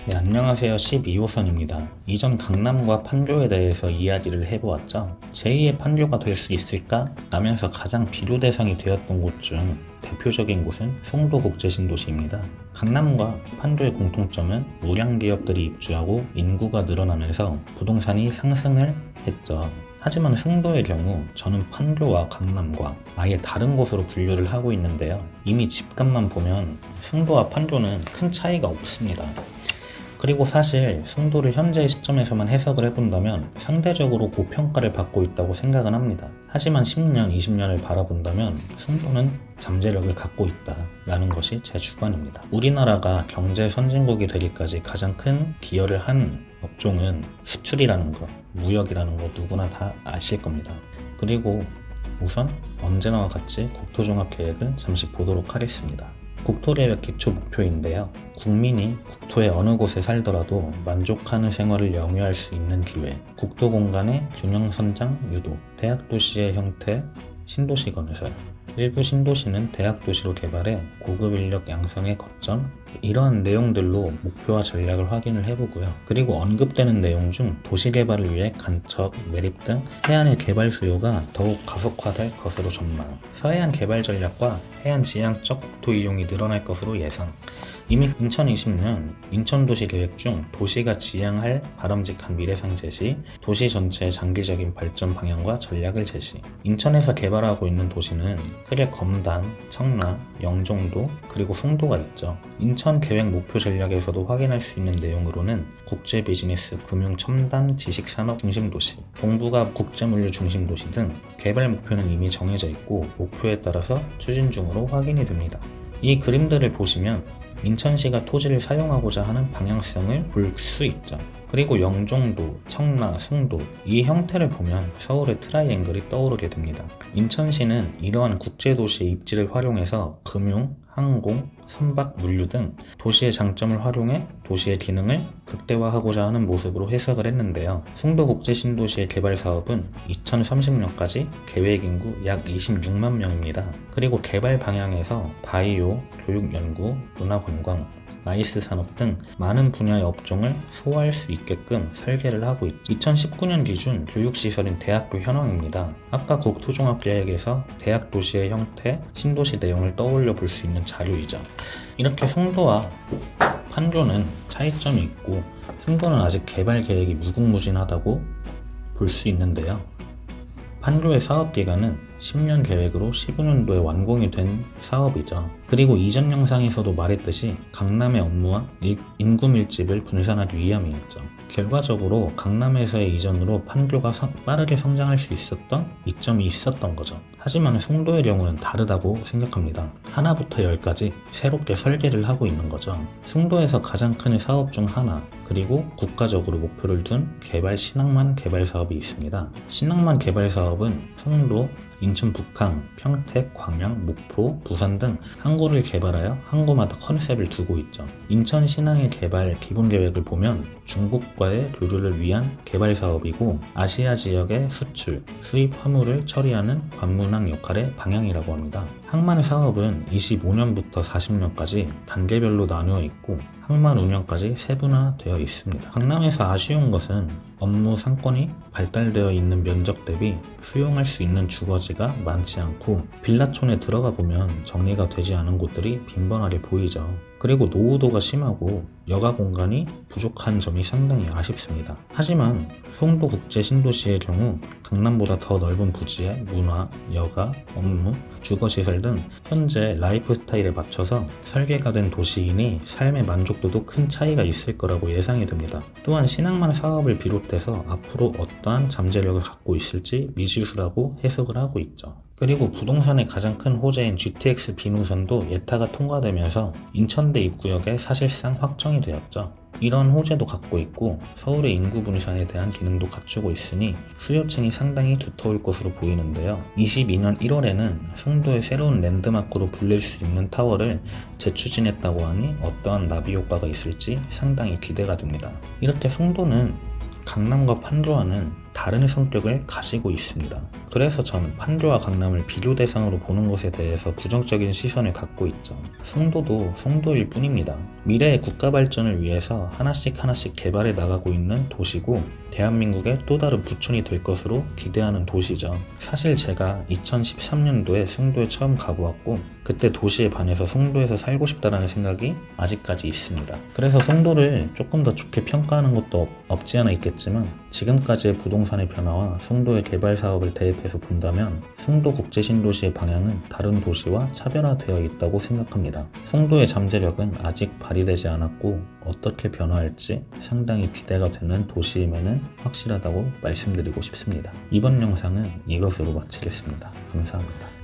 네, 안녕하세요. 12호선입니다. 이전 강남과 판교에 대해서 이야기를 해보았죠. 제2의 판교가 될 수 있을까? 라면서 가장 비교 대상이 되었던 곳 중 대표적인 곳은 송도국제신도시입니다. 강남과 판교의 공통점은 우량 기업들이 입주하고 인구가 늘어나면서 부동산이 상승을 했죠. 하지만 송도의 경우 저는 판교와 강남과 아예 다른 곳으로 분류를 하고 있는데요. 이미 집값만 보면 송도와 판교는 큰 차이가 없습니다. 그리고 사실 송도를 현재의 시점에서만 해석을 해본다면 상대적으로 고평가를 받고 있다고 생각은 합니다. 하지만 10년, 20년을 바라본다면 송도는 잠재력을 갖고 있다라는 것이 제 주관입니다. 우리나라가 경제 선진국이 되기까지 가장 큰 기여를 한 업종은 수출이라는 것, 무역이라는 것 누구나 다 아실 겁니다. 그리고 우선 언제나와 같이 국토종합계획을 잠시 보도록 하겠습니다. 국토계획 기초 목표인데요. 국민이 국토의 어느 곳에 살더라도 만족하는 생활을 영위할 수 있는 기회, 국토 공간의 균형 선장 유도, 대학 도시의 형태, 신도시 건설, 일부 신도시는 대학 도시로 개발해 고급 인력 양성의 거점, 이러한 내용들로 목표와 전략을 확인을 해보고요. 그리고 언급되는 내용 중 도시 개발을 위해 간척, 매립 등 해안의 개발 수요가 더욱 가속화될 것으로 전망, 서해안 개발 전략과 해안 지향적 국토 이용이 늘어날 것으로 예상. 이미 2020년 인천도시 계획 중 도시가 지향할 바람직한 미래상 제시, 도시 전체의 장기적인 발전 방향과 전략을 제시. 인천에서 개발하고 있는 도시는 크게 검단, 청라, 영종도, 그리고 송도가 있죠. 인천 계획 목표 전략에서도 확인할 수 있는 내용으로는 국제 비즈니스, 금융, 첨단, 지식 산업 중심 도시, 동부가 국제 물류 중심 도시 등 개발 목표는 이미 정해져 있고 목표에 따라서 추진 중으로 확인이 됩니다. 이 그림들을 보시면 인천시가 토지를 사용하고자 하는 방향성을 볼 수 있죠. 그리고 영종도, 청라, 송도 이 형태를 보면 서울의 트라이앵글이 떠오르게 됩니다. 인천시는 이러한 국제도시의 입지를 활용해서 금융, 항공, 선박, 물류 등 도시의 장점을 활용해 도시의 기능을 극대화하고자 하는 모습으로 해석을 했는데요. 송도국제신도시의 개발 사업은 2030년까지 계획 인구 약 26만 명입니다. 그리고 개발 방향에서 바이오, 교육연구, 문화관광, 마이스 산업 등 많은 분야의 업종을 소화할 수 있게끔 설계를 하고 있죠. 2019년 기준 교육시설인 대학교 현황입니다. 아까 국토종합계획에서 대학 도시의 형태, 신도시 내용을 떠올려 볼 수 있는 자료이죠. 이렇게 송도와 판교는 차이점이 있고 송도는 아직 개발 계획이 무궁무진하다고 볼 수 있는데요. 판교의 사업기간은 10년 계획으로 15년도에 완공이 된 사업이죠. 그리고 이전 영상에서도 말했듯이 강남의 업무와 인구 밀집을 분산하기 위함이었죠. 결과적으로 강남에서의 이전으로 판교가 빠르게 성장할 수 있었던 이점이 있었던 거죠. 하지만 송도의 경우는 다르다고 생각합니다. 하나부터 열까지 새롭게 설계를 하고 있는 거죠. 송도에서 가장 큰 사업 중 하나, 그리고 국가적으로 목표를 둔 개발 신항만 개발 사업이 있습니다. 신항만 개발 사업은 송도, 인천 북항, 평택, 광양, 목포, 부산 등 항구를 개발하여 항구마다 컨셉을 두고 있죠. 인천 신항의 개발 기본 계획을 보면 중국과의 교류를 위한 개발 사업이고 아시아 지역의 수출, 수입 화물을 처리하는 관문항 역할의 방향이라고 합니다. 항만 사업은 25년부터 40년까지 단계별로 나누어 있고 항만 운영까지 세분화되어 있습니다. 강남에서 아쉬운 것은 업무 상권이 발달되어 있는 면적 대비 수용할 수 있는 주거지가 많지 않고 빌라촌에 들어가 보면 정리가 되지 않은 곳들이 빈번하게 보이죠. 그리고 노후도가 심하고 여가 공간이 부족한 점이 상당히 아쉽습니다. 하지만 송도국제신도시의 경우 강남보다 더 넓은 부지에 문화, 여가, 업무, 주거시설 등 현재 라이프 스타일에 맞춰서 설계가 된 도시이니 삶의 만족도도 큰 차이가 있을 거라고 예상이 됩니다. 또한 신항만 사업을 비롯해서 앞으로 어떠한 잠재력을 갖고 있을지 미지수라고 해석을 하고 있죠. 그리고 부동산의 가장 큰 호재인 GTX 비노선도 예타가 통과되면서 인천대 입구역에 사실상 확정이 되었죠. 이런 호재도 갖고 있고 서울의 인구 분산에 대한 기능도 갖추고 있으니 수요층이 상당히 두터울 것으로 보이는데요. 22년 1월에는 송도의 새로운 랜드마크로 불릴 수 있는 타워를 재추진했다고 하니 어떠한 나비 효과가 있을지 상당히 기대가 됩니다. 이렇게 송도는 강남과 판교와는 다른 성격을 가지고 있습니다. 그래서 저는 판교와 강남을 비교 대상으로 보는 것에 대해서 부정적인 시선을 갖고 있죠. 송도도 송도일 뿐입니다. 미래의 국가 발전을 위해서 하나씩 개발해 나가고 있는 도시고 대한민국의 또 다른 부촌이 될 것으로 기대하는 도시죠. 사실 제가 2013년도에 송도에 처음 가보았고 그때 도시에 반해서 송도에서 살고 싶다라는 생각이 아직까지 있습니다. 그래서 송도를 조금 더 좋게 평가하는 것도 없지 않아 있겠지만 지금까지의 부동산의 변화와 송도의 개발 사업을 대입해서 본다면 송도 국제신도시의 방향은 다른 도시와 차별화되어 있다고 생각합니다. 송도의 잠재력은 아직 발휘되지 않았고 어떻게 변화할지 상당히 기대가 되는 도시임에는 확실하다고 말씀드리고 싶습니다. 이번 영상은 이것으로 마치겠습니다. 감사합니다.